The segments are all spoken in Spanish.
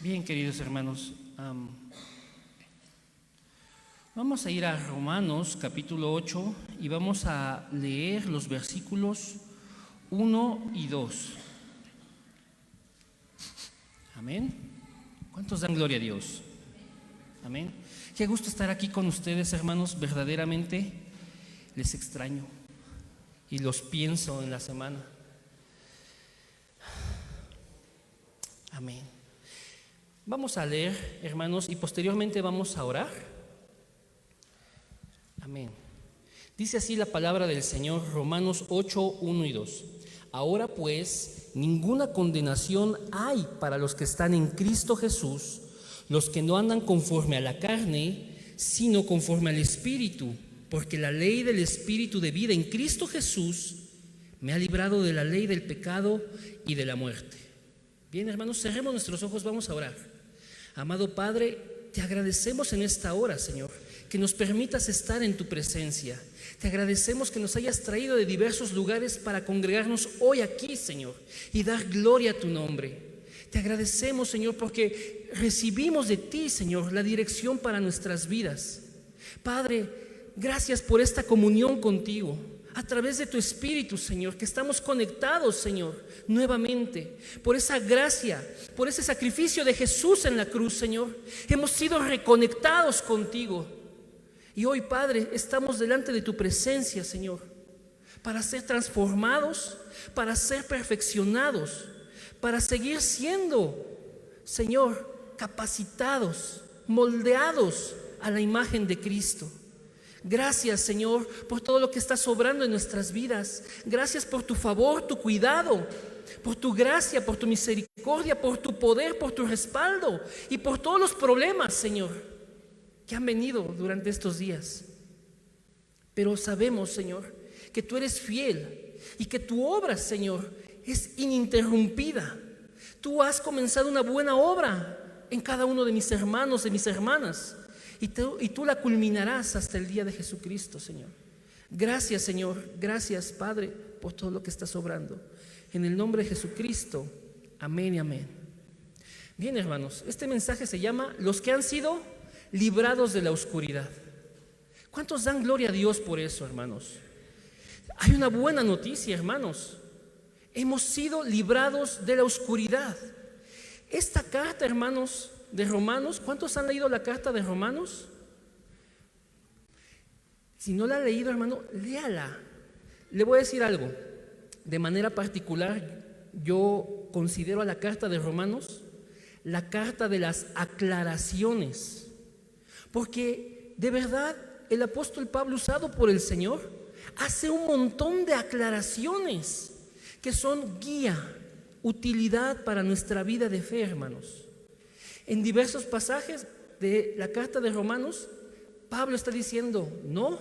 Bien, queridos hermanos, vamos a ir a Romanos capítulo 8 y vamos a leer los versículos 1 y 2. Amén. ¿Cuántos dan gloria a Dios? Amén. Qué gusto estar aquí con ustedes, hermanos. Verdaderamente les extraño y los pienso en la semana. Amén. Vamos a leer, hermanos, y posteriormente vamos a orar. Amén. Dice así la palabra del Señor, Romanos 8, 1 y 2. Ahora pues, ninguna condenación hay para los que están en Cristo Jesús, los que no andan conforme a la carne, sino conforme al Espíritu, porque la ley del Espíritu de vida en Cristo Jesús me ha librado de la ley del pecado y de la muerte. Bien, hermanos, cerremos nuestros ojos, vamos a orar. Amado Padre, te agradecemos en esta hora, Señor, que nos permitas estar en tu presencia. Te agradecemos que nos hayas traído de diversos lugares para congregarnos hoy aquí, Señor, y dar gloria a tu nombre. Te agradecemos, Señor, porque recibimos de ti, Señor, la dirección para nuestras vidas. Padre, gracias por esta comunión contigo, a través de tu Espíritu, Señor, que estamos conectados, Señor, nuevamente, por esa gracia, por ese sacrificio de Jesús en la cruz, Señor. Hemos sido reconectados contigo. Y hoy, Padre, estamos delante de tu presencia, Señor, para ser transformados, para ser perfeccionados, para seguir siendo, Señor, capacitados, moldeados a la imagen de Cristo. Gracias, Señor, por todo lo que está sobrando en nuestras vidas. Gracias por tu favor, tu cuidado, por tu gracia, por tu misericordia, por tu poder, por tu respaldo y por todos los problemas, Señor, que han venido durante estos días. Pero sabemos, Señor, que tú eres fiel y que tu obra, Señor, es ininterrumpida. Tú has comenzado una buena obra en cada uno de mis hermanos, de mis hermanas. Y tú la culminarás hasta el día de Jesucristo, Señor. Gracias, Señor. Gracias, Padre, por todo lo que está sobrando. En el nombre de Jesucristo. Amén y amén. Bien, hermanos, este mensaje se llama Los que han sido librados de la oscuridad. ¿Cuántos dan gloria a Dios por eso, hermanos? Hay una buena noticia, hermanos. Hemos sido librados de la oscuridad. Esta carta, hermanos, de Romanos, ¿cuántos han leído la carta de Romanos? Si no la ha leído, hermano, léala. Le voy a decir algo. De manera particular, yo considero a la carta de Romanos la carta de las aclaraciones, porque de verdad el apóstol Pablo, usado por el Señor, hace un montón de aclaraciones que son guía, utilidad para nuestra vida de fe, hermanos. En diversos pasajes de la carta de Romanos, Pablo está diciendo, no,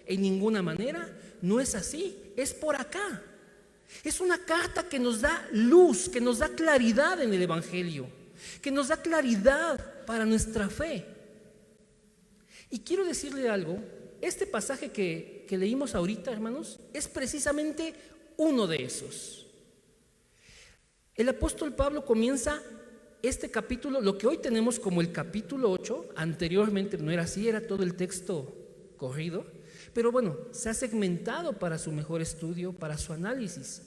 en ninguna manera, no es así, es por acá. Es una carta que nos da luz, que nos da claridad en el Evangelio, que nos da claridad para nuestra fe. Y quiero decirle algo, este pasaje que leímos ahorita, hermanos, es precisamente uno de esos. El apóstol Pablo comienza este capítulo, lo que hoy tenemos como el capítulo 8, anteriormente no era así, era todo el texto corrido, pero bueno, se ha segmentado para su mejor estudio, para su análisis.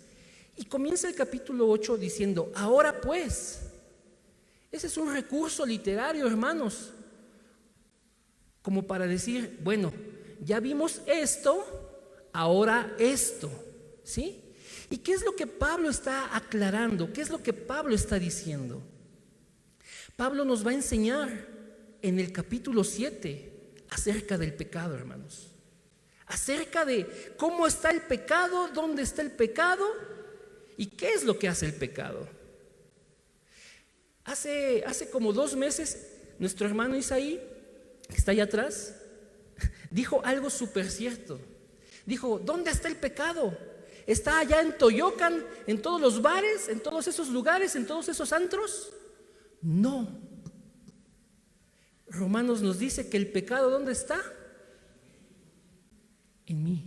Y comienza el capítulo 8 diciendo, ahora pues, ese es un recurso literario, hermanos, como para decir, bueno, ya vimos esto, ahora esto, ¿sí? ¿Y qué es lo que Pablo está aclarando? ¿Qué es lo que Pablo está diciendo? Pablo nos va a enseñar en el capítulo 7 acerca del pecado, hermanos. Acerca de cómo está el pecado, dónde está el pecado y qué es lo que hace el pecado. Hace como 2 meses, nuestro hermano Isaí, que está allá atrás, dijo algo súper cierto. Dijo, ¿dónde está el pecado? ¿Está allá en Toyocan, en todos los bares, en todos esos lugares, en todos esos antros? No. Romanos nos dice que el pecado, ¿dónde está? En mí.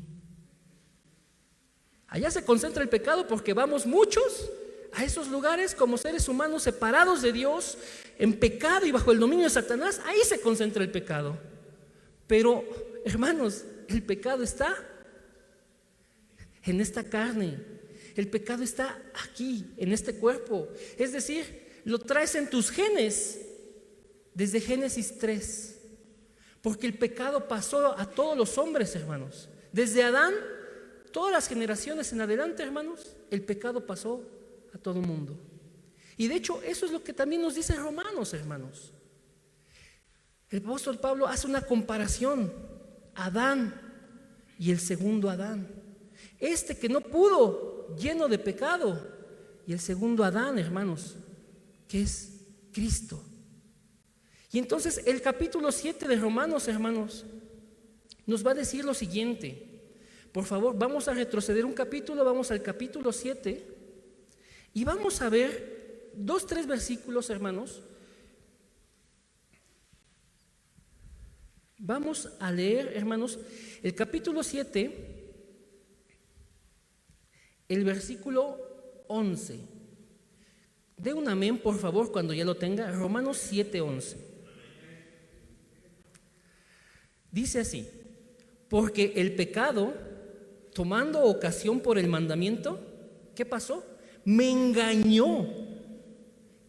Allá se concentra el pecado porque vamos muchos a esos lugares como seres humanos separados de Dios, en pecado y bajo el dominio de Satanás. Ahí se concentra el pecado. Pero, hermanos, el pecado está en esta carne. El pecado está aquí, en este cuerpo. Es decir, lo traes en tus genes desde Génesis 3. Porque el pecado pasó a todos los hombres, hermanos. Desde Adán, todas las generaciones en adelante, hermanos, el pecado pasó a todo el mundo. Y de hecho, eso es lo que también nos dice Romanos, hermanos. El apóstol Pablo hace una comparación. Adán y el segundo Adán. Este que no pudo, lleno de pecado. Y el segundo Adán, hermanos, que es Cristo. Y entonces el capítulo 7 de Romanos, hermanos, nos va a decir lo siguiente. Por favor, vamos a retroceder un capítulo, vamos al capítulo 7 y vamos a ver 2-3 versículos, hermanos. Vamos a leer, hermanos, el capítulo 7, el versículo 11. De un amén, por favor, cuando ya lo tenga. Romanos 7:11. Dice así: porque el pecado, tomando ocasión por el mandamiento, ¿qué pasó? Me engañó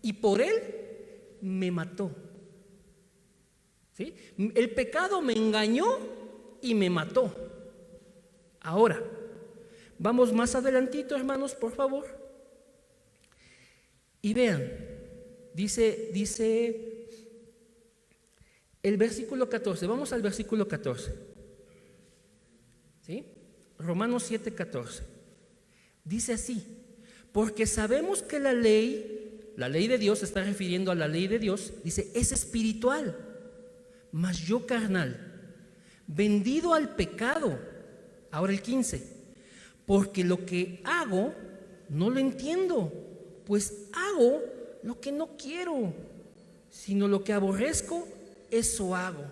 y por él me mató. ¿Sí? El pecado me engañó y me mató. Ahora, vamos más adelantito, hermanos, por favor. Y vean, dice el versículo 14. Vamos al versículo 14. ¿Sí? Romanos 7:14. Dice así: porque sabemos que la ley de Dios, se está refiriendo a la ley de Dios, dice, es espiritual, mas yo carnal, vendido al pecado. Ahora el 15. Porque lo que hago no lo entiendo, pues hago lo que no quiero, sino lo que aborrezco, eso hago.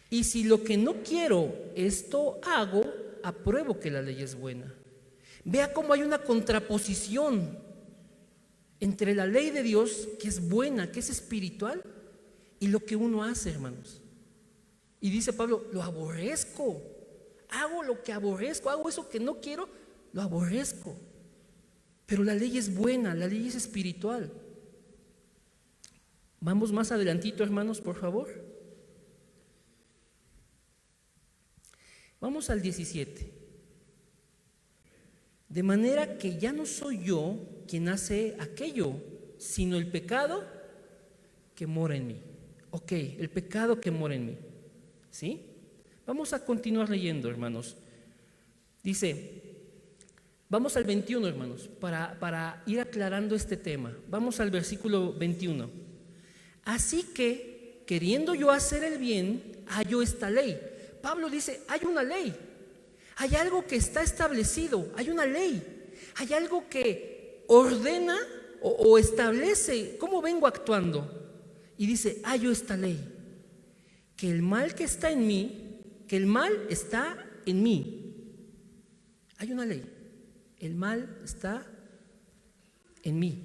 Y si lo que no quiero, esto hago, apruebo que la ley es buena. Vea cómo hay una contraposición entre la ley de Dios, que es buena, que es espiritual, y lo que uno hace, hermanos. Y dice Pablo, lo aborrezco, hago lo que aborrezco, hago eso que no quiero, lo aborrezco. Pero la ley es buena, la ley es espiritual. Vamos más adelantito, hermanos, por favor. Vamos al 17. De manera que ya no soy yo quien hace aquello, sino el pecado que mora en mí. Ok, el pecado que mora en mí. ¿Sí? Vamos a continuar leyendo, hermanos. Dice, vamos al 21, hermanos, para ir aclarando este tema. Vamos al versículo 21. Así que, queriendo yo hacer el bien, hallo esta ley. Pablo dice, hay una ley. Hay algo que está establecido, hay una ley. Hay algo que ordena o establece cómo vengo actuando. Y dice, hallo esta ley. Que el mal que está en mí, que el mal está en mí. Hay una ley. El mal está en mí.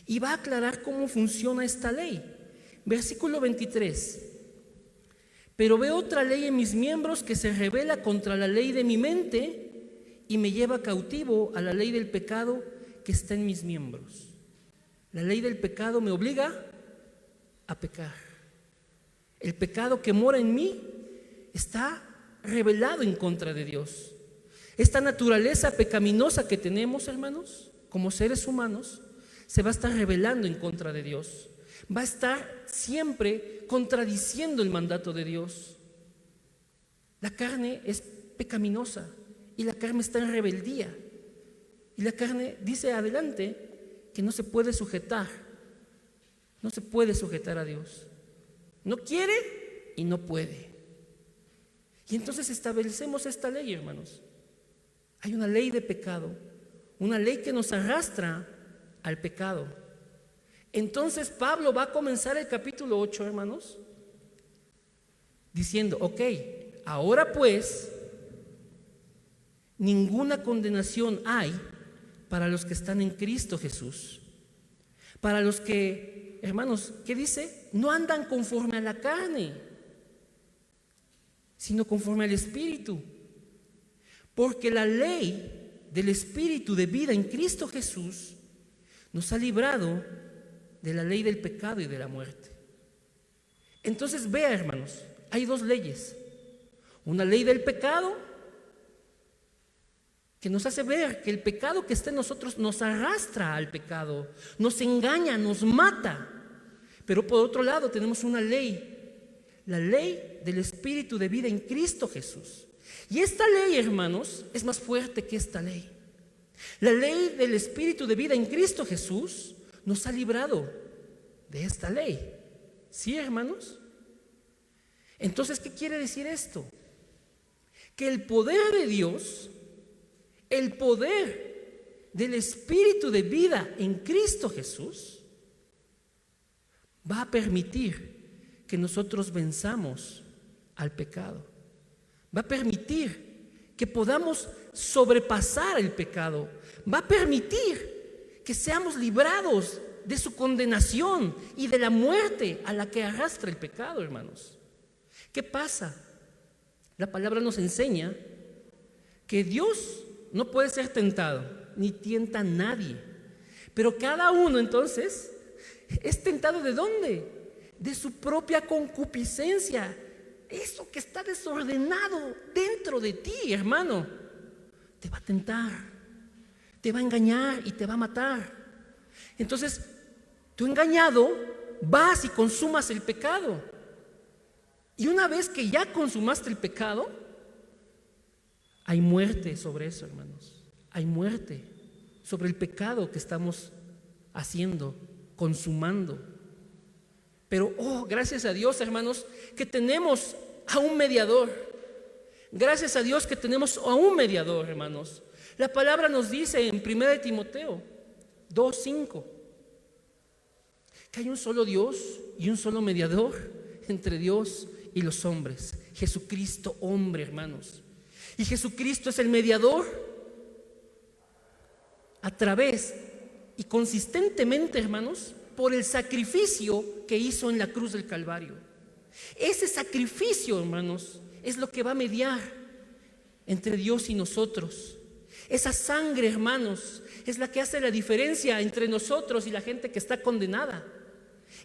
Y va a aclarar cómo funciona esta ley. Versículo 23. Pero veo otra ley en mis miembros que se rebela contra la ley de mi mente y me lleva cautivo a la ley del pecado que está en mis miembros. La ley del pecado me obliga a pecar. El pecado que mora en mí está rebelado en contra de Dios. Esta naturaleza pecaminosa que tenemos, hermanos, como seres humanos, se va a estar rebelando en contra de Dios. Va a estar siempre contradiciendo el mandato de Dios. La carne es pecaminosa y la carne está en rebeldía. Y la carne dice adelante que no se puede sujetar. No se puede sujetar a Dios. No quiere y no puede. Y entonces establecemos esta ley, hermanos. Hay una ley de pecado, una ley que nos arrastra al pecado. Entonces Pablo va a comenzar el capítulo 8, hermanos, diciendo, ok, ahora pues, ninguna condenación hay para los que están en Cristo Jesús. Para los que, hermanos, ¿qué dice? No andan conforme a la carne, sino conforme al Espíritu. Porque la ley del Espíritu de vida en Cristo Jesús nos ha librado de la ley del pecado y de la muerte. Entonces vea, hermanos, hay dos leyes. Una ley del pecado que nos hace ver que el pecado que está en nosotros nos arrastra al pecado, nos engaña, nos mata. Pero por otro lado tenemos una ley, la ley del Espíritu de vida en Cristo Jesús. Y esta ley, hermanos, es más fuerte que esta ley. La ley del Espíritu de vida en Cristo Jesús nos ha librado de esta ley. ¿Sí, hermanos? Entonces, ¿qué quiere decir esto? Que el poder de Dios, el poder del Espíritu de vida en Cristo Jesús, va a permitir que nosotros venzamos al pecado. Va a permitir que podamos sobrepasar el pecado. Va a permitir que seamos librados de su condenación y de la muerte a la que arrastra el pecado, hermanos. ¿Qué pasa? La palabra nos enseña que Dios no puede ser tentado, ni tienta a nadie. Pero cada uno entonces es tentado ¿de dónde? De su propia concupiscencia. Eso que está desordenado dentro de ti, hermano, te va a tentar, te va a engañar y te va a matar. Entonces, tú engañado vas y consumas el pecado. Y una vez que ya consumaste el pecado, hay muerte sobre eso, hermanos. Hay muerte sobre el pecado que estamos haciendo, consumando. Pero, gracias a Dios, hermanos, que tenemos a un mediador. Gracias a Dios que tenemos a un mediador, hermanos. La palabra nos dice en 1 Timoteo 2:5 que hay un solo Dios y un solo mediador entre Dios y los hombres. Jesucristo, hombre, hermanos. Y Jesucristo es el mediador a través y consistentemente, hermanos, por el sacrificio que hizo en la cruz del Calvario. Ese sacrificio, hermanos, es lo que va a mediar entre Dios y nosotros. Esa sangre, hermanos, es la que hace la diferencia entre nosotros y la gente que está condenada.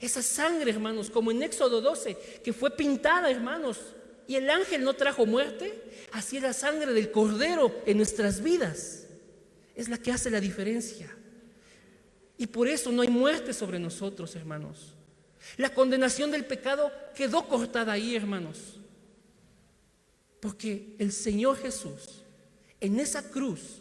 Esa sangre, hermanos, como en Éxodo 12, que fue pintada, hermanos, y el ángel no trajo muerte, así es la sangre del Cordero en nuestras vidas. Es la que hace la diferencia. Y por eso no hay muerte sobre nosotros, hermanos. La condenación del pecado quedó cortada ahí, hermanos. Porque el Señor Jesús en esa cruz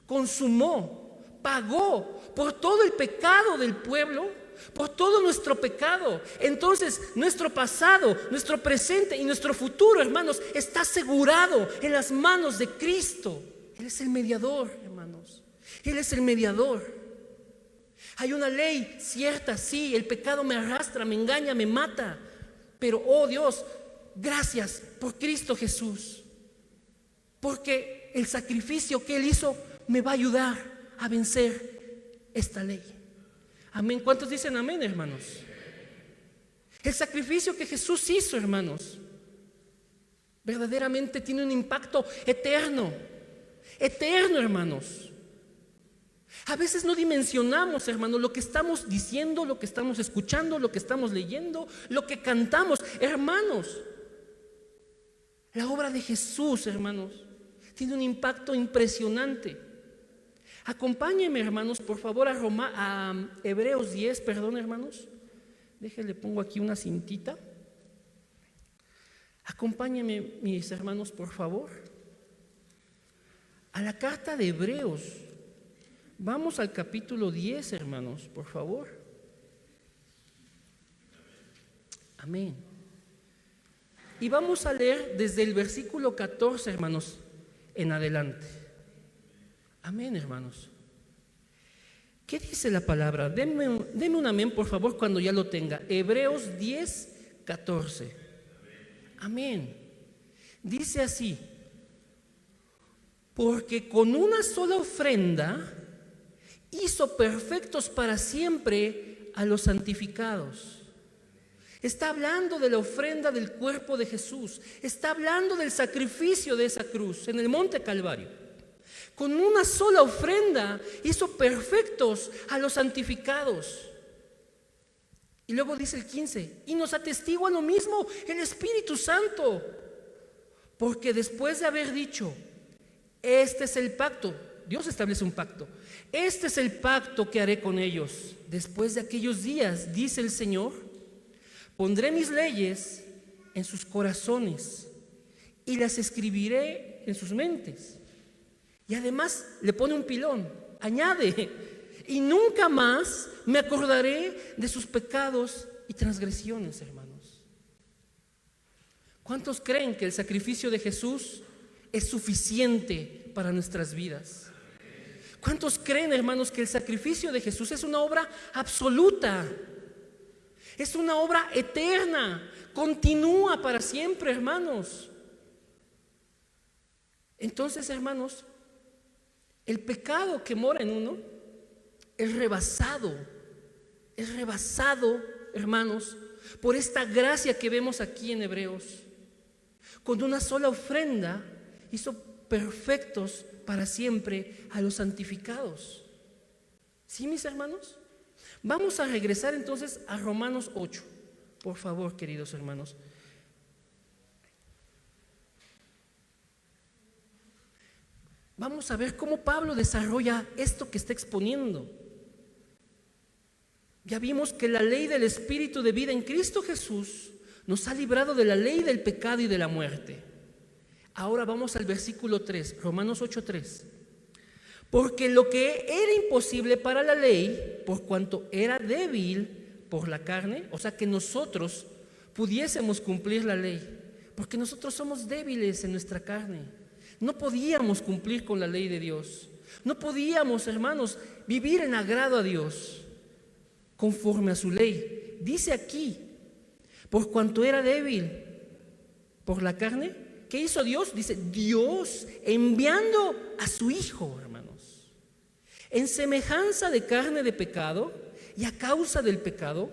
consumó, pagó por todo el pecado del pueblo, por todo nuestro pecado. Entonces nuestro pasado, nuestro presente y nuestro futuro, hermanos, está asegurado en las manos de Cristo. Él es el mediador, hermanos. Él es el mediador. Hay una ley cierta, sí, el pecado me arrastra, me engaña, me mata. Pero, Dios, gracias por Cristo Jesús. Porque el sacrificio que Él hizo me va a ayudar a vencer esta ley. Amén. ¿Cuántos dicen amén, hermanos? El sacrificio que Jesús hizo, hermanos, verdaderamente tiene un impacto eterno. Eterno, hermanos. A veces no dimensionamos, hermanos, lo que estamos diciendo, lo que estamos escuchando, lo que estamos leyendo, lo que cantamos. Hermanos, la obra de Jesús, hermanos, tiene un impacto impresionante. Acompáñenme, hermanos, por favor, a Hebreos 10, perdón, hermanos. Déjenle, pongo aquí una cintita. Acompáñenme, mis hermanos, por favor, a la carta de Hebreos. Vamos al capítulo 10, hermanos, por favor. Amén. Y vamos a leer desde el versículo 14, hermanos, en adelante. Amén, hermanos. ¿Qué dice la palabra? Denme un amén, por favor, cuando ya lo tenga. Hebreos 10, 14. Amén. Dice así: porque con una sola ofrenda hizo perfectos para siempre a los santificados. Está hablando de la ofrenda del cuerpo de Jesús. Está hablando del sacrificio de esa cruz en el monte Calvario. Con una sola ofrenda hizo perfectos a los santificados. Y luego dice el 15, y nos atestigua lo mismo el Espíritu Santo. Porque después de haber dicho, este es el pacto, Dios establece un pacto. Este es el pacto que haré con ellos. Después de aquellos días, dice el Señor, pondré mis leyes en sus corazones y las escribiré en sus mentes. Y además le pone un pilón, añade, y nunca más me acordaré de sus pecados y transgresiones, hermanos. ¿Cuántos creen que el sacrificio de Jesús es suficiente para nuestras vidas? ¿Cuántos creen, hermanos, que el sacrificio de Jesús es una obra absoluta? Es una obra eterna, continúa para siempre, hermanos. Entonces, hermanos, el pecado que mora en uno es rebasado, hermanos, por esta gracia que vemos aquí en Hebreos. Con una sola ofrenda hizo perfectos para siempre a los santificados. ¿Sí, mis hermanos? Vamos a regresar entonces a Romanos 8, por favor, queridos hermanos. Vamos a ver cómo Pablo desarrolla esto que está exponiendo. Ya vimos que la ley del Espíritu de vida en Cristo Jesús nos ha librado de la ley del pecado y de la muerte. Ahora vamos al versículo 3, Romanos 8:3. Porque lo que era imposible para la ley, por cuanto era débil por la carne, o sea que nosotros pudiésemos cumplir la ley, porque nosotros somos débiles en nuestra carne. No podíamos cumplir con la ley de Dios. No podíamos, hermanos, vivir en agrado a Dios conforme a su ley. Dice aquí, por cuanto era débil por la carne, ¿qué hizo Dios? Dice, Dios enviando a su Hijo, hermanos, en semejanza de carne de pecado, y a causa del pecado,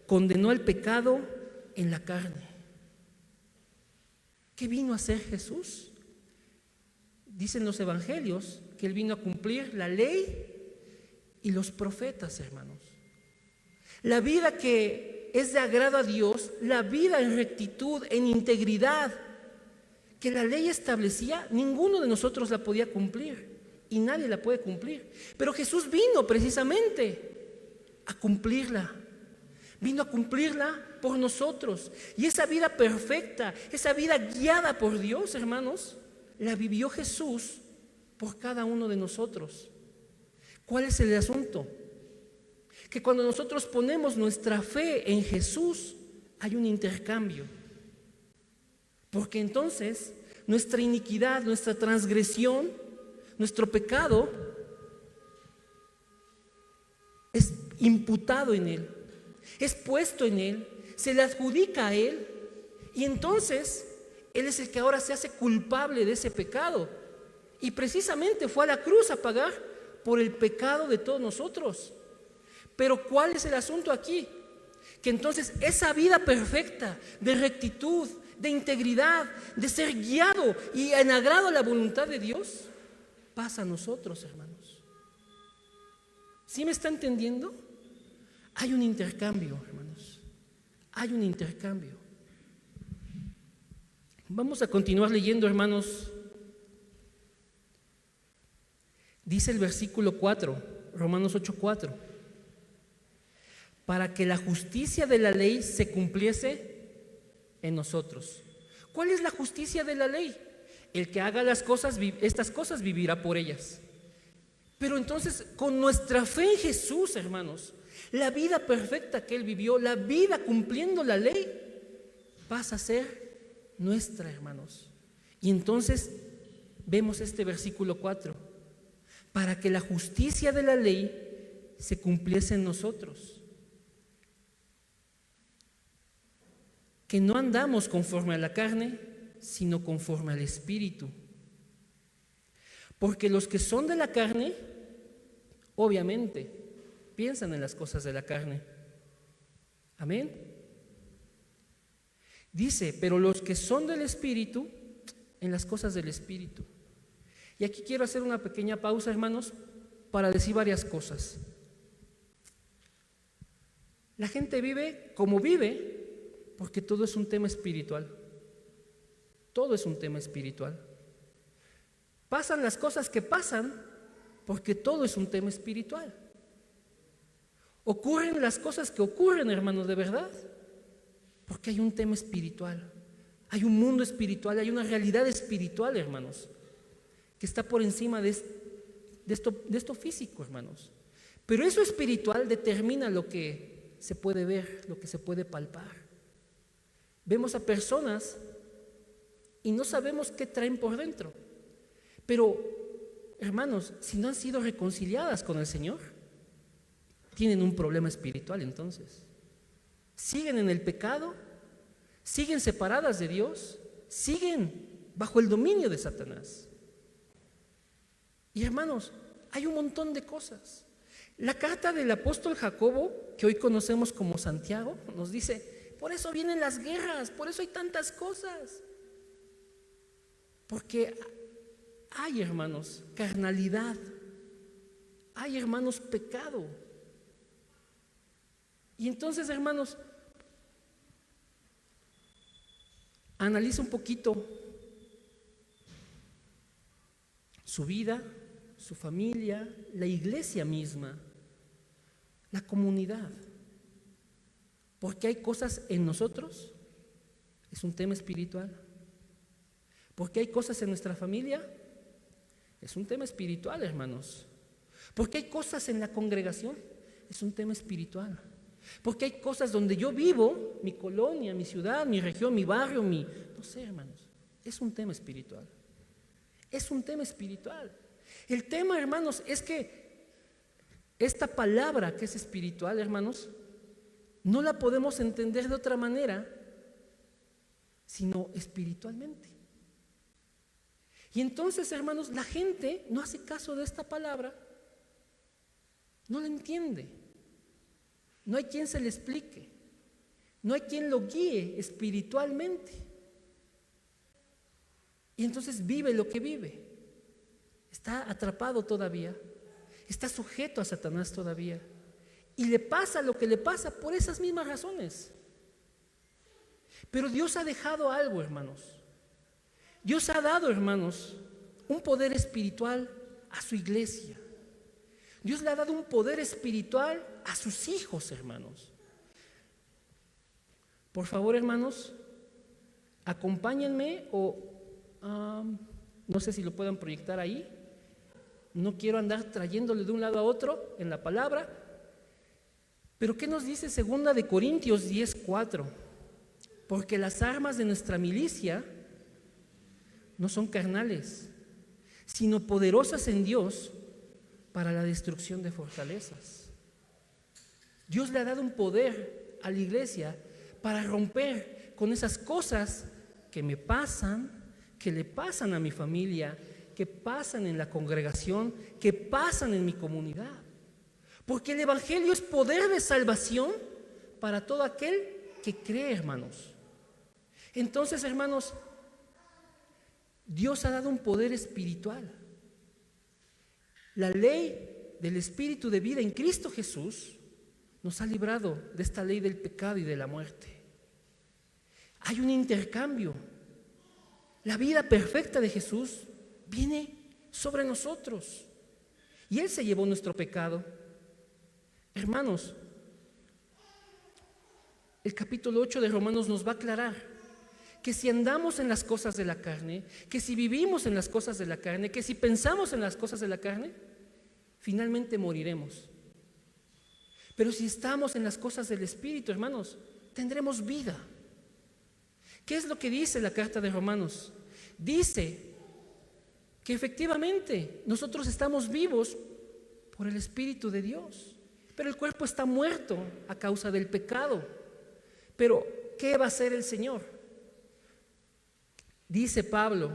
condenó el pecado en la carne. ¿Qué vino a hacer Jesús? Dicen los evangelios que Él vino a cumplir la ley y los profetas, hermanos. La vida que es de agrado a Dios, la vida en rectitud, en integridad, que la ley establecía, ninguno de nosotros la podía cumplir y nadie la puede cumplir. Pero Jesús vino precisamente a cumplirla. Vino a cumplirla por nosotros. Y esa vida perfecta, esa vida guiada por Dios, hermanos, la vivió Jesús por cada uno de nosotros. ¿Cuál es el asunto? Que cuando nosotros ponemos nuestra fe en Jesús, hay un intercambio. Porque entonces nuestra iniquidad, nuestra transgresión, nuestro pecado es imputado en Él, es puesto en Él, se le adjudica a Él, y entonces Él es el que ahora se hace culpable de ese pecado. Y precisamente fue a la cruz a pagar por el pecado de todos nosotros. Pero ¿cuál es el asunto aquí? Que entonces esa vida perfecta de rectitud, de integridad, de ser guiado y en agrado a la voluntad de Dios, pasa a nosotros, hermanos. ¿Sí me está entendiendo? Hay un intercambio, hermanos. Hay un intercambio. Vamos a continuar leyendo, hermanos. Dice el versículo 4, Romanos 8:4. Para que la justicia de la ley se cumpliese en nosotros. ¿Cuál es la justicia de la ley? El que haga estas cosas vivirá por ellas. Pero entonces, con nuestra fe en Jesús, hermanos, la vida perfecta que Él vivió, la vida cumpliendo la ley, pasa a ser nuestra, hermanos. Y entonces vemos este versículo 4. Para que la justicia de la ley se cumpliese en nosotros. Que no andamos conforme a la carne, sino conforme al Espíritu. Porque los que son de la carne obviamente piensan en las cosas de la carne. Amén. Dice, pero los que son del Espíritu, en las cosas del Espíritu. Y aquí quiero hacer una pequeña pausa, hermanos, para decir varias cosas. La gente vive como vive porque todo es un tema espiritual. Todo es un tema espiritual. Pasan las cosas que pasan porque todo es un tema espiritual. Ocurren las cosas que ocurren, hermanos, de verdad, porque hay un tema espiritual. Hay un mundo espiritual, hay una realidad espiritual, hermanos, que está por encima de esto físico, hermanos. Pero eso espiritual determina lo que se puede ver, lo que se puede palpar. Vemos a personas y no sabemos qué traen por dentro. Pero, hermanos, si no han sido reconciliadas con el Señor, tienen un problema espiritual entonces. Siguen en el pecado, siguen separadas de Dios, siguen bajo el dominio de Satanás. Y hermanos, hay un montón de cosas. La carta del apóstol Jacobo, que hoy conocemos como Santiago, nos dice, por eso vienen las guerras, por eso hay tantas cosas. Porque hay, hermanos, carnalidad, hay, hermanos, pecado. Y entonces, hermanos, analiza un poquito su vida, su familia, la iglesia misma, la comunidad. Porque hay cosas en nosotros, es un tema espiritual. Porque hay cosas en nuestra familia, es un tema espiritual, hermanos. Porque hay cosas en la congregación, es un tema espiritual. Porque hay cosas donde yo vivo, mi colonia, mi ciudad, mi región, mi barrio, no sé, hermanos, es un tema espiritual. Es un tema espiritual. El tema, hermanos, es que esta palabra que es espiritual, hermanos, no la podemos entender de otra manera, sino espiritualmente. Y entonces, hermanos, la gente no hace caso de esta palabra, no la entiende. No hay quien se le explique, no hay quien lo guíe espiritualmente. Y entonces vive lo que vive. Está atrapado todavía, está sujeto a Satanás todavía. Y le pasa lo que le pasa por esas mismas razones. Pero Dios ha dejado algo, hermanos. Dios ha dado, hermanos, un poder espiritual a su iglesia. Dios le ha dado un poder espiritual a sus hijos, hermanos. Por favor, hermanos, acompáñenme no sé si lo puedan proyectar ahí. No quiero andar trayéndole de un lado a otro en la palabra. Pero ¿qué nos dice 2 de Corintios 10:4? Porque las armas de nuestra milicia no son carnales, sino poderosas en Dios para la destrucción de fortalezas. Dios le ha dado un poder a la iglesia para romper con esas cosas que me pasan, que le pasan a mi familia, que pasan en la congregación, que pasan en mi comunidad. Porque el Evangelio es poder de salvación para todo aquel que cree, hermanos. Entonces, hermanos, Dios ha dado un poder espiritual. La ley del Espíritu de vida en Cristo Jesús nos ha librado de esta ley del pecado y de la muerte. Hay un intercambio. La vida perfecta de Jesús viene sobre nosotros y Él se llevó nuestro pecado. Hermanos, el capítulo 8 de Romanos nos va a aclarar que si andamos en las cosas de la carne, que si vivimos en las cosas de la carne, que si pensamos en las cosas de la carne, finalmente moriremos. Pero si estamos en las cosas del Espíritu, hermanos, tendremos vida. ¿Qué es lo que dice la carta de Romanos? Dice que efectivamente nosotros estamos vivos por el Espíritu de Dios, pero el cuerpo está muerto a causa del pecado. Pero ¿qué va a hacer el Señor? Dice Pablo,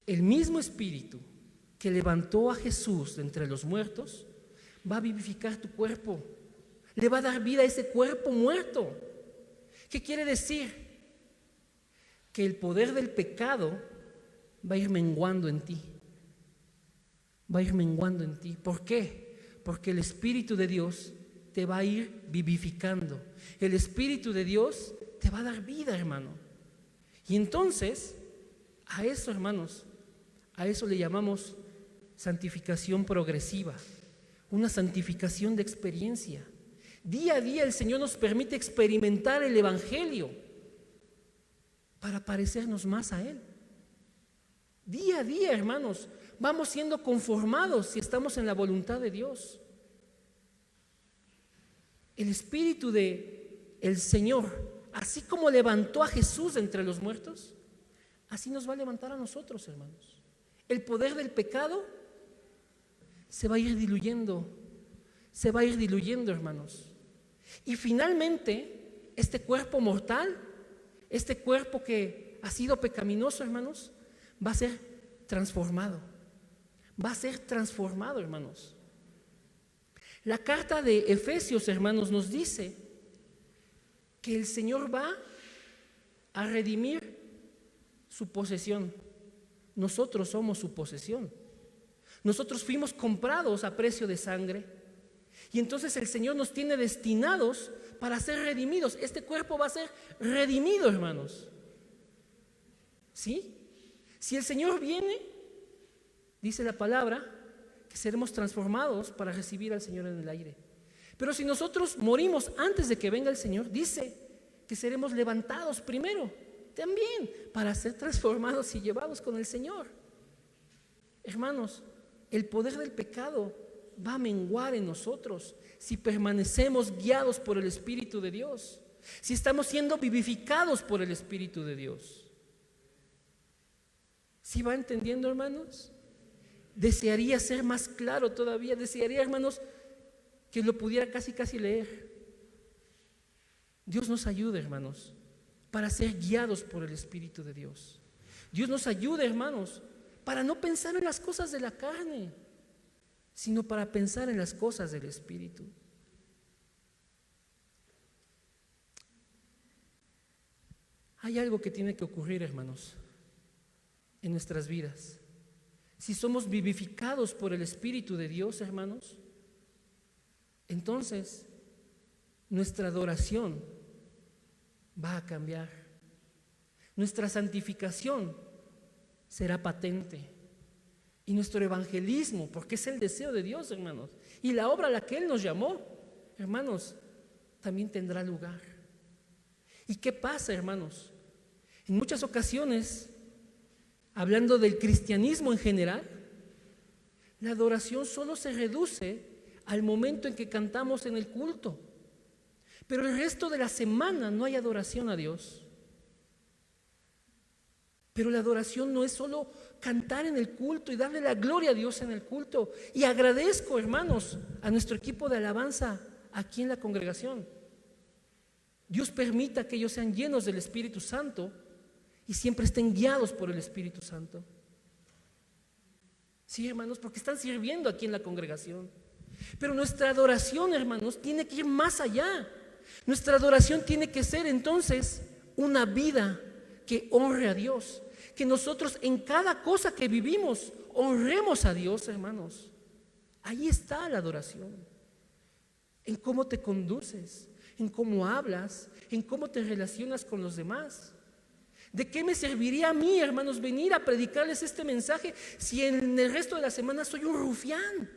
el mismo Espíritu que levantó a Jesús de entre los muertos, va a vivificar tu cuerpo, le va a dar vida a ese cuerpo muerto. ¿Qué quiere decir? Que el poder del pecado va a ir menguando en ti. Va a ir menguando en ti. ¿Por qué? Porque el Espíritu de Dios te va a ir vivificando. El Espíritu de Dios te va a dar vida, hermano. Y entonces, a eso, hermanos, a eso le llamamos santificación progresiva, una santificación de experiencia. Día a día el Señor nos permite experimentar el Evangelio para parecernos más a Él. Día a día, hermanos, vamos siendo conformados si estamos en la voluntad de Dios. El Espíritu del Señor, así como levantó a Jesús entre los muertos, así nos va a levantar a nosotros, hermanos. El poder del pecado se va a ir diluyendo, hermanos. Y finalmente, este cuerpo mortal, este cuerpo que ha sido pecaminoso, hermanos, va a ser transformado. Va a ser transformado, hermanos. La carta de Efesios, hermanos, nos dice que el Señor va a redimir su posesión. Nosotros somos su posesión. Nosotros fuimos comprados a precio de sangre. Y entonces el Señor nos tiene destinados para ser redimidos. Este cuerpo va a ser redimido, hermanos. ¿Sí? Si el Señor viene, dice la palabra, que seremos transformados para recibir al Señor en el aire. Pero si nosotros morimos antes de que venga el Señor, dice que seremos levantados primero, también, para ser transformados y llevados con el Señor. Hermanos, el poder del pecado va a menguar en nosotros si permanecemos guiados por el Espíritu de Dios, si estamos siendo vivificados por el Espíritu de Dios. ¿Sí va entendiendo, hermanos? Desearía ser más claro todavía, desearía, hermanos, que lo pudiera casi leer. Dios nos ayude, hermanos, para ser guiados por el Espíritu de Dios. Dios nos ayude, hermanos, para no pensar en las cosas de la carne, sino para pensar en las cosas del Espíritu. Hay algo que tiene que ocurrir, hermanos, en nuestras vidas. Si somos vivificados por el Espíritu de Dios, hermanos, entonces nuestra adoración va a cambiar. Nuestra santificación será patente. Y nuestro evangelismo, porque es el deseo de Dios, hermanos, y la obra a la que Él nos llamó, hermanos, también tendrá lugar. ¿Y qué pasa, hermanos? En muchas ocasiones, hablando del cristianismo en general, la adoración solo se reduce al momento en que cantamos en el culto, pero el resto de la semana no hay adoración a Dios. Pero la adoración no es solo cantar en el culto y darle la gloria a Dios en el culto. Y agradezco, hermanos, a nuestro equipo de alabanza aquí en la congregación. Dios permita que ellos sean llenos del Espíritu Santo y siempre estén guiados por el Espíritu Santo. Sí, hermanos, porque están sirviendo aquí en la congregación. Pero nuestra adoración, hermanos, tiene que ir más allá. Nuestra adoración tiene que ser entonces una vida que honre a Dios. Que nosotros en cada cosa que vivimos honremos a Dios, hermanos. Ahí está la adoración. En cómo te conduces, en cómo hablas, en cómo te relacionas con los demás. ¿De qué me serviría a mí, hermanos, venir a predicarles este mensaje si en el resto de la semana soy un rufián,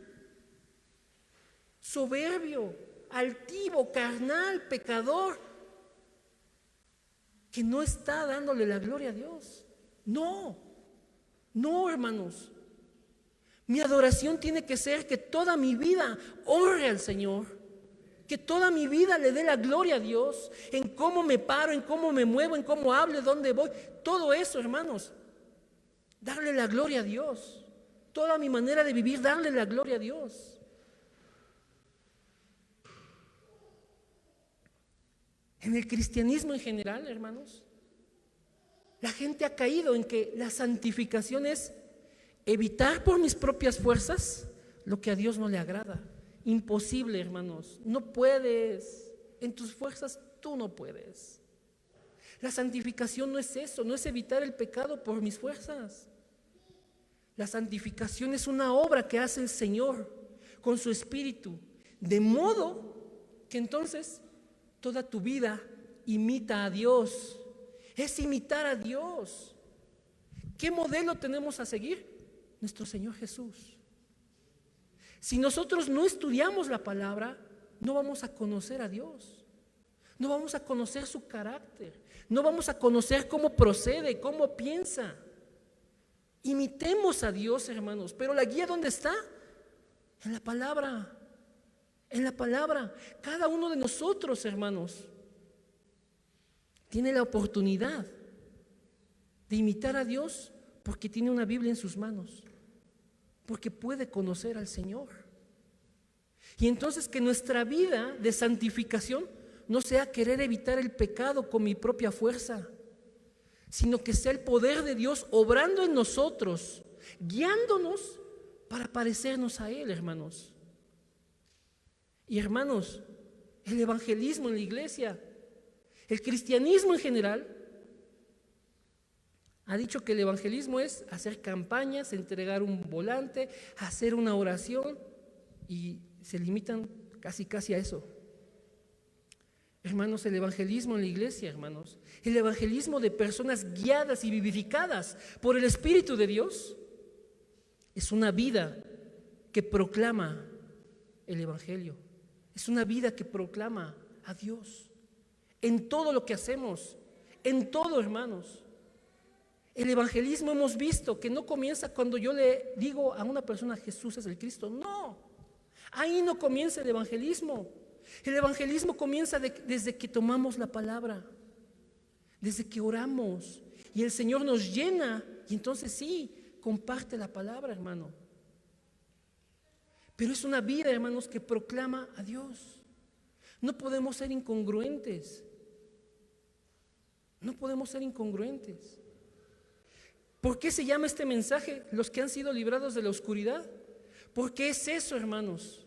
soberbio, altivo, carnal, pecador, que no está dándole la gloria a Dios? No, hermanos. Mi adoración tiene que ser que toda mi vida honre al Señor, que toda mi vida le dé la gloria a Dios, en cómo me paro, en cómo me muevo, en cómo hablo, dónde voy. Todo eso, hermanos, darle la gloria a Dios. Toda mi manera de vivir, darle la gloria a Dios. En el cristianismo en general, hermanos, la gente ha caído en que la santificación es evitar por mis propias fuerzas lo que a Dios no le agrada. Imposible, hermanos. No puedes. En tus fuerzas tú no puedes. La santificación no es eso, no es evitar el pecado por mis fuerzas. La santificación es una obra que hace el Señor con su Espíritu, de modo que entonces toda tu vida imita a Dios. Es imitar a Dios. ¿Qué modelo tenemos a seguir? Nuestro Señor Jesús. Si nosotros no estudiamos la palabra, no vamos a conocer a Dios. No vamos a conocer su carácter. No vamos a conocer cómo procede, cómo piensa. Imitemos a Dios, hermanos. Pero la guía, ¿dónde está? En la palabra. En la palabra. Cada uno de nosotros, hermanos, tiene la oportunidad de imitar a Dios porque tiene una Biblia en sus manos, porque puede conocer al Señor. Y entonces que nuestra vida de santificación no sea querer evitar el pecado con mi propia fuerza, sino que sea el poder de Dios obrando en nosotros, guiándonos para parecernos a Él, hermanos. Y hermanos, el evangelismo en la iglesia, el cristianismo en general, ha dicho que el evangelismo es hacer campañas, entregar un volante, hacer una oración, y se limitan casi a eso. Hermanos, el evangelismo en la iglesia, hermanos, el evangelismo de personas guiadas y vivificadas por el Espíritu de Dios, es una vida que proclama el evangelio, es una vida que proclama a Dios en todo lo que hacemos, en todo, hermanos. El evangelismo hemos visto que no comienza cuando yo le digo a una persona Jesús es el Cristo, no, ahí no comienza el evangelismo. El evangelismo comienza desde que tomamos la palabra, desde que oramos y el Señor nos llena, y entonces sí, comparte la palabra, hermano. Pero es una vida, hermanos, que proclama a Dios. No podemos ser incongruentes. No podemos ser incongruentes. ¿Por qué se llama este mensaje los que han sido librados de la oscuridad? Porque es eso, hermanos.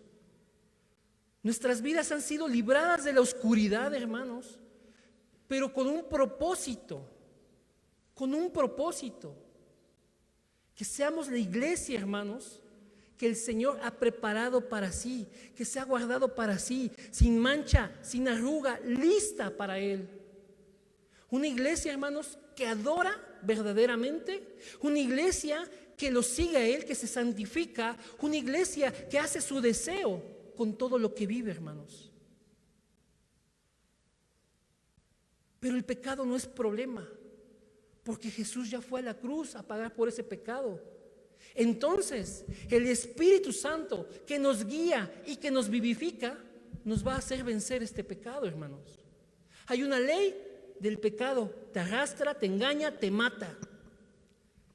Nuestras vidas han sido libradas de la oscuridad, hermanos, pero con un propósito, que seamos la iglesia, hermanos, que el Señor ha preparado para sí, que se ha guardado para sí, sin mancha, sin arruga, lista para Él. Una iglesia, hermanos, que adora verdaderamente, una iglesia que lo sigue a Él, que se santifica, una iglesia que hace su deseo con todo lo que vive, hermanos. Pero el pecado no es problema, porque Jesús ya fue a la cruz a pagar por ese pecado. Entonces, el Espíritu Santo que nos guía y que nos vivifica, nos va a hacer vencer este pecado, hermanos. Hay una ley del pecado, te arrastra, te engaña, te mata.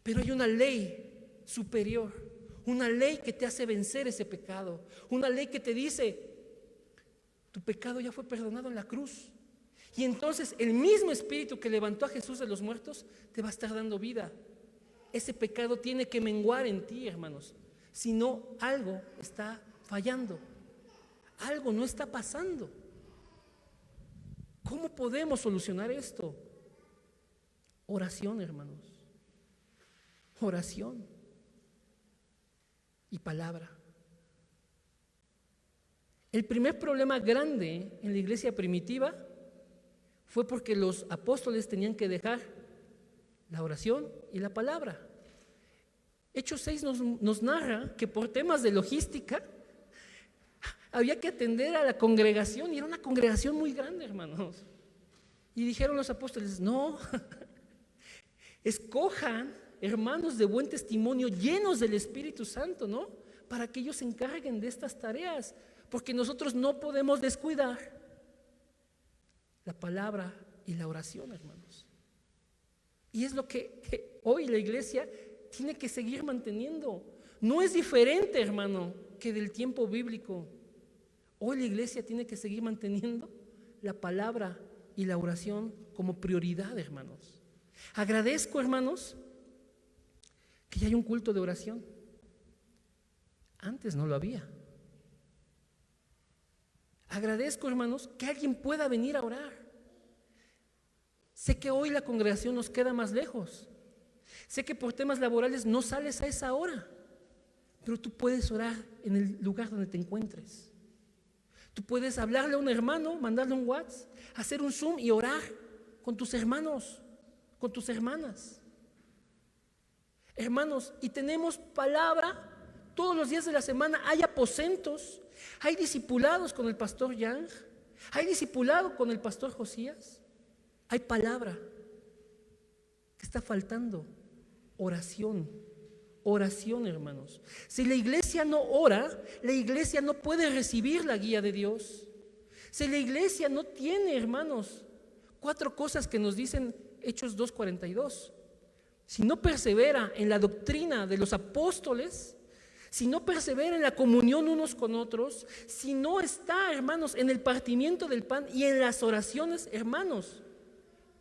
Pero hay una ley superior, una ley que te hace vencer ese pecado, una ley que te dice, tu pecado ya fue perdonado en la cruz. Y entonces el mismo Espíritu que levantó a Jesús de los muertos te va a estar dando vida. Ese pecado tiene que menguar en ti, hermanos. Si no, algo está fallando, algo no está pasando. ¿Cómo podemos solucionar esto? Oración, hermanos. Oración y palabra. El primer problema grande en la iglesia primitiva fue porque los apóstoles tenían que dejar la oración y la palabra. Hechos 6 nos narra que por temas de logística había que atender a la congregación, y era una congregación muy grande, hermanos. Y dijeron los apóstoles, no, escojan hermanos de buen testimonio, llenos del Espíritu Santo, ¿no? Para que ellos se encarguen de estas tareas, porque nosotros no podemos descuidar la palabra y la oración, hermanos. Y es lo que hoy la iglesia tiene que seguir manteniendo. No es diferente, hermano, que del tiempo bíblico. Hoy la iglesia tiene que seguir manteniendo la palabra y la oración como prioridad, hermanos. Agradezco, hermanos, que ya hay un culto de oración. Antes no lo había. Agradezco, hermanos, que alguien pueda venir a orar. Sé que hoy la congregación nos queda más lejos. Sé que por temas laborales no sales a esa hora, pero tú puedes orar en el lugar donde te encuentres. Tú puedes hablarle a un hermano, mandarle un WhatsApp, hacer un Zoom y orar con tus hermanos, con tus hermanas. Hermanos, y tenemos palabra todos los días de la semana. Hay aposentos, hay discipulados con el pastor Yang, hay discipulado con el pastor Josías. Hay palabra. ¿Qué está faltando? Oración. Oración, hermanos. Si la iglesia no ora, la iglesia no puede recibir la guía de Dios. Si la iglesia no tiene, hermanos, 4 cosas que nos dicen Hechos 2:42. Si no persevera en la doctrina de los apóstoles, si no persevera en la comunión unos con otros, si no está, hermanos, en el partimiento del pan y en las oraciones, hermanos,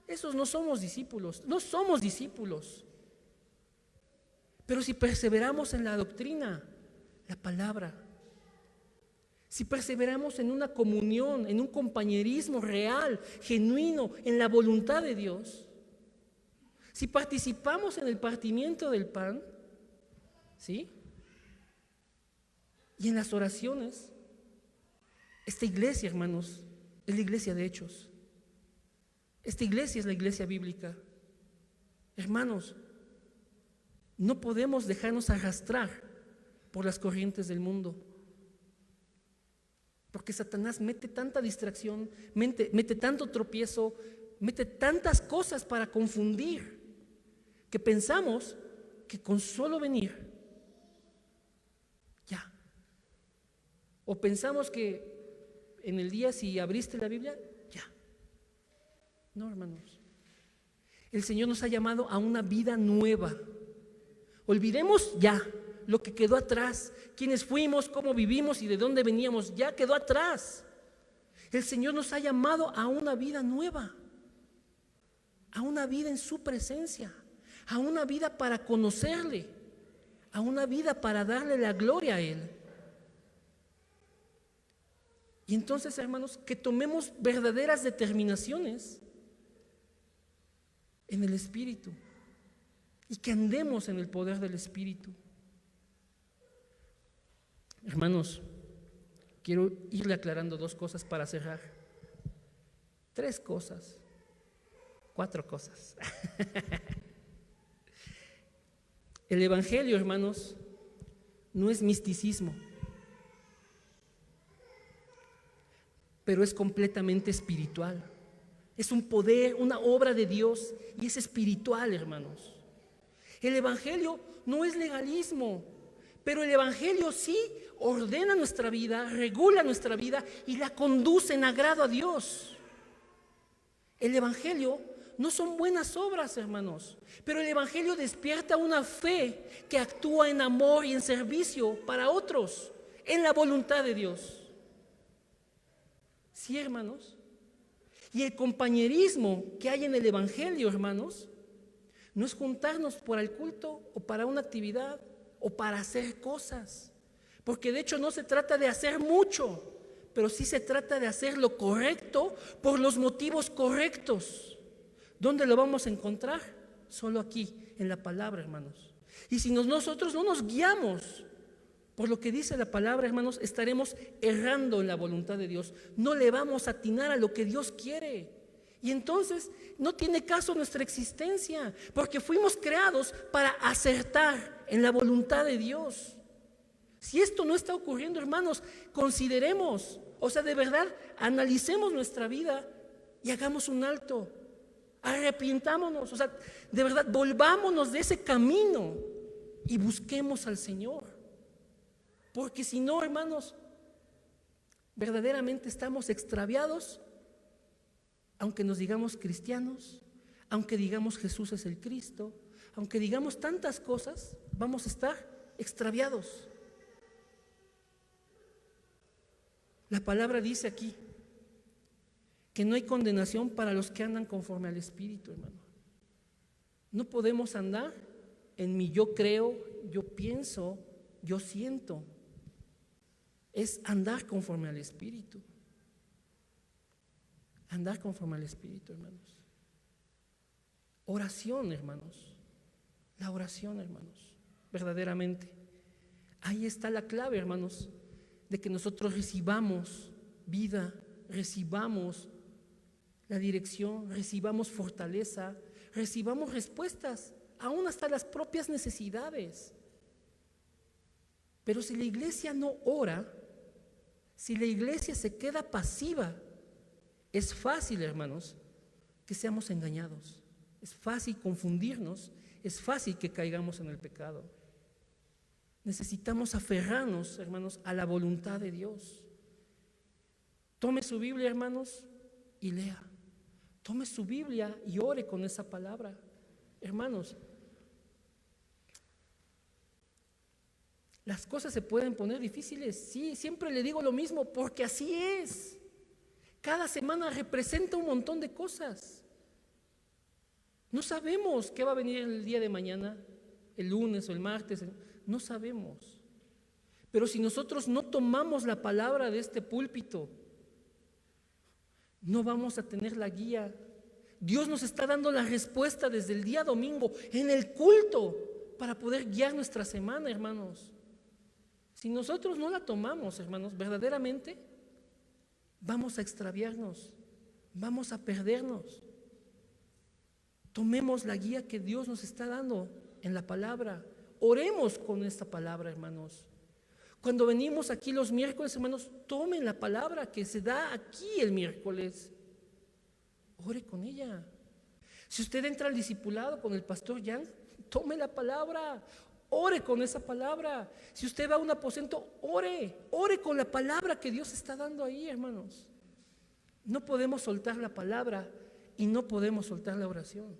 esos no somos discípulos, no somos discípulos. Pero si perseveramos en la doctrina, la palabra, si perseveramos en una comunión, en un compañerismo real, genuino, en la voluntad de Dios, si participamos en el partimiento del pan, ¿sí? Y en las oraciones, esta iglesia, hermanos, es la iglesia de Hechos. Esta iglesia es la iglesia bíblica. Hermanos, no podemos dejarnos arrastrar por las corrientes del mundo, porque Satanás mete tanta distracción, mete tanto tropiezo, mete tantas cosas para confundir, que pensamos que con solo venir, ya. O pensamos que en el día si abriste la Biblia, ya. No, hermanos. El Señor nos ha llamado a una vida nueva. Olvidemos ya lo que quedó atrás, quiénes fuimos, cómo vivimos y de dónde veníamos, ya quedó atrás. El Señor nos ha llamado a una vida nueva, a una vida en su presencia, a una vida para conocerle, a una vida para darle la gloria a Él. Y entonces, hermanos, que tomemos verdaderas determinaciones en el Espíritu y que andemos en el poder del Espíritu. Hermanos, quiero irle aclarando 2 cosas para cerrar. 3 cosas, 4 cosas. El Evangelio, hermanos, no es misticismo, pero es completamente espiritual. Es un poder, una obra de Dios y es espiritual, hermanos. El Evangelio no es legalismo, pero el Evangelio sí ordena nuestra vida, regula nuestra vida y la conduce en agrado a Dios. El Evangelio no son buenas obras, hermanos, pero el Evangelio despierta una fe que actúa en amor y en servicio para otros, en la voluntad de Dios. Sí, hermanos. Y el compañerismo que hay en el Evangelio, hermanos, no es juntarnos para el culto o para una actividad o para hacer cosas, porque de hecho no se trata de hacer mucho, pero sí se trata de hacer lo correcto por los motivos correctos. ¿Dónde lo vamos a encontrar? Solo aquí, en la palabra, hermanos. Y si nosotros no nos guiamos por lo que dice la palabra, hermanos, estaremos errando en la voluntad de Dios. No le vamos a atinar a lo que Dios quiere. Y entonces no tiene caso nuestra existencia, porque fuimos creados para acertar en la voluntad de Dios. Si esto no está ocurriendo, hermanos, consideremos, o sea, de verdad, analicemos nuestra vida y hagamos un alto. Arrepintámonos, o sea, de verdad, volvámonos de ese camino y busquemos al Señor. Porque si no, hermanos, verdaderamente estamos extraviados, aunque nos digamos cristianos, aunque digamos Jesús es el Cristo, aunque digamos tantas cosas, vamos a estar extraviados. La palabra dice aquí que no hay condenación para los que andan conforme al Espíritu, hermano. No podemos andar en mi yo creo, yo pienso, yo siento. Es andar conforme al Espíritu. Andar conforme al Espíritu, hermanos. Oración, hermanos. La oración, hermanos. Verdaderamente. Ahí está la clave, hermanos, de que nosotros recibamos vida, recibamos la dirección, recibamos fortaleza, recibamos respuestas, aún hasta las propias necesidades. Pero si la iglesia no ora, si la iglesia se queda pasiva, es fácil, hermanos, que seamos engañados. Es fácil confundirnos, es fácil que caigamos en el pecado. Necesitamos aferrarnos, hermanos, a la voluntad de Dios. Tome su Biblia, hermanos, y lea. Tome su Biblia y ore con esa palabra. Hermanos, las cosas se pueden poner difíciles. Sí, siempre le digo lo mismo, porque así es. Cada semana representa un montón de cosas. No sabemos qué va a venir el día de mañana, el lunes o el martes. No sabemos. Pero si nosotros no tomamos la palabra de este púlpito, no vamos a tener la guía. Dios nos está dando la respuesta desde el día domingo en el culto para poder guiar nuestra semana, hermanos. Si nosotros no la tomamos, hermanos, verdaderamente vamos a extraviarnos, vamos a perdernos. Tomemos la guía que Dios nos está dando en la palabra. Oremos con esta palabra, hermanos. Cuando venimos aquí los miércoles, hermanos, tomen la palabra que se da aquí el miércoles. Ore con ella. Si usted entra al discipulado con el pastor Jan, tome la palabra. Ore con esa palabra. Si usted va a un aposento, ore con la palabra que Dios está dando ahí, hermanos. No podemos soltar la palabra y no podemos soltar la oración.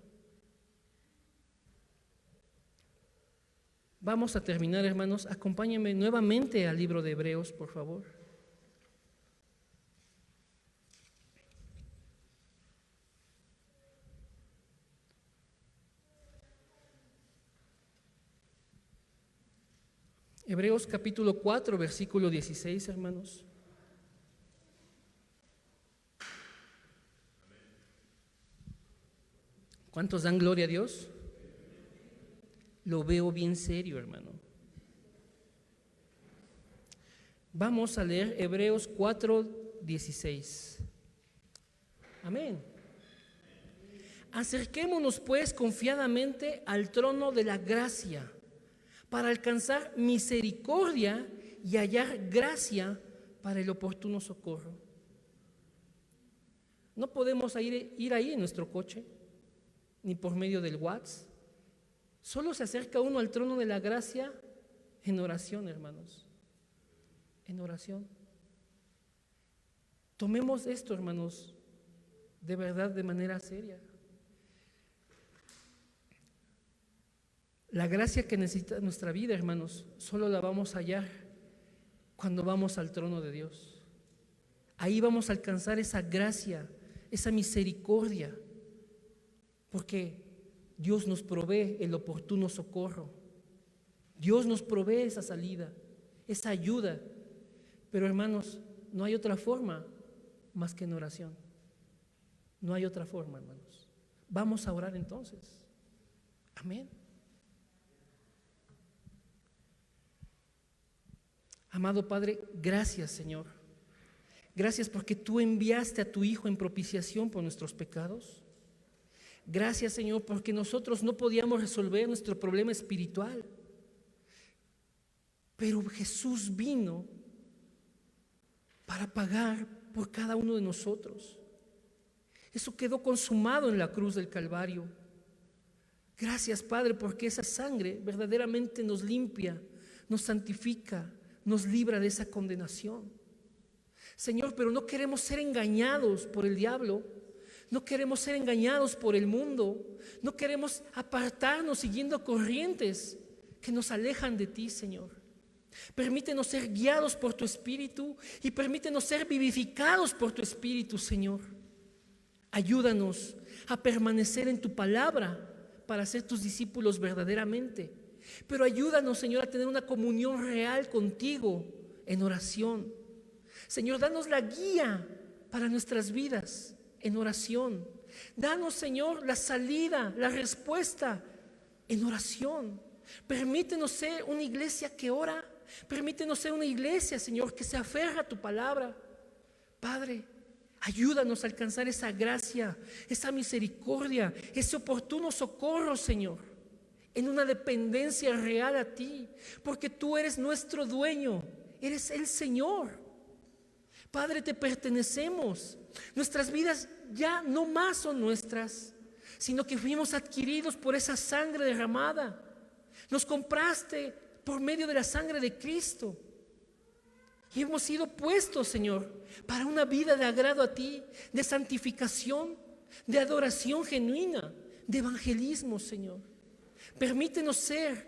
Vamos a terminar, hermanos. Acompáñenme nuevamente al libro de Hebreos, por favor. Hebreos capítulo 4, versículo 16, hermanos. ¿Cuántos dan gloria a Dios? Lo veo bien serio, hermano. Vamos a leer Hebreos 4, 16. Amén. Acerquémonos pues confiadamente al trono de la gracia para alcanzar misericordia y hallar gracia para el oportuno socorro. No podemos ir ahí en nuestro coche, ni por medio del WhatsApp. Solo se acerca uno al trono de la gracia en oración, hermanos. En oración. Tomemos esto, hermanos, de verdad, de manera seria. La gracia que necesita nuestra vida, hermanos, solo la vamos a hallar cuando vamos al trono de Dios. Ahí vamos a alcanzar esa gracia, esa misericordia, porque Dios nos provee el oportuno socorro. Dios nos provee esa salida, esa ayuda. Pero, hermanos, no hay otra forma más que en oración. No hay otra forma, hermanos. Vamos a orar entonces. Amén. Amado Padre, gracias, Señor. Gracias porque tú enviaste a tu Hijo en propiciación por nuestros pecados. Gracias, Señor, porque nosotros no podíamos resolver nuestro problema espiritual. Pero Jesús vino para pagar por cada uno de nosotros. Eso quedó consumado en la cruz del Calvario. Gracias, Padre, porque esa sangre verdaderamente nos limpia, nos santifica, nos libra de esa condenación. Señor, pero no queremos ser engañados por el diablo, no queremos ser engañados por el mundo, no queremos apartarnos siguiendo corrientes que nos alejan de ti, Señor. Permítenos ser guiados por tu Espíritu y permítenos ser vivificados por tu Espíritu, Señor. Ayúdanos a permanecer en tu palabra para ser tus discípulos verdaderamente. Pero ayúdanos, Señor, a tener una comunión real contigo en oración. Señor, danos la guía para nuestras vidas. en oración. Danos, Señor, la salida, la respuesta en oración. Permítenos ser una iglesia que ora. Permítenos ser una iglesia, Señor, que se aferra a tu palabra. Padre, ayúdanos a alcanzar esa gracia, esa misericordia, ese oportuno socorro, Señor, en una dependencia real a ti, porque tú eres nuestro dueño, eres el Señor. Padre, te pertenecemos. Nuestras vidas ya no más son nuestras, sino que fuimos adquiridos por esa sangre derramada. Nos compraste por medio de la sangre de Cristo. Y hemos sido puestos, Señor, para una vida de agrado a ti, de santificación, de adoración genuina, de evangelismo, Señor. Permítenos ser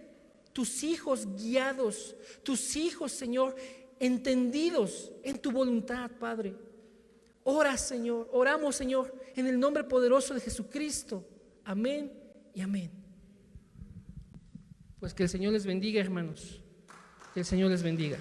tus hijos guiados, tus hijos, Señor, entendidos en tu voluntad, Padre. Ora, Señor, oramos, Señor, en el nombre poderoso de Jesucristo. Amén y amén. Pues que el Señor les bendiga, hermanos. Que el Señor les bendiga.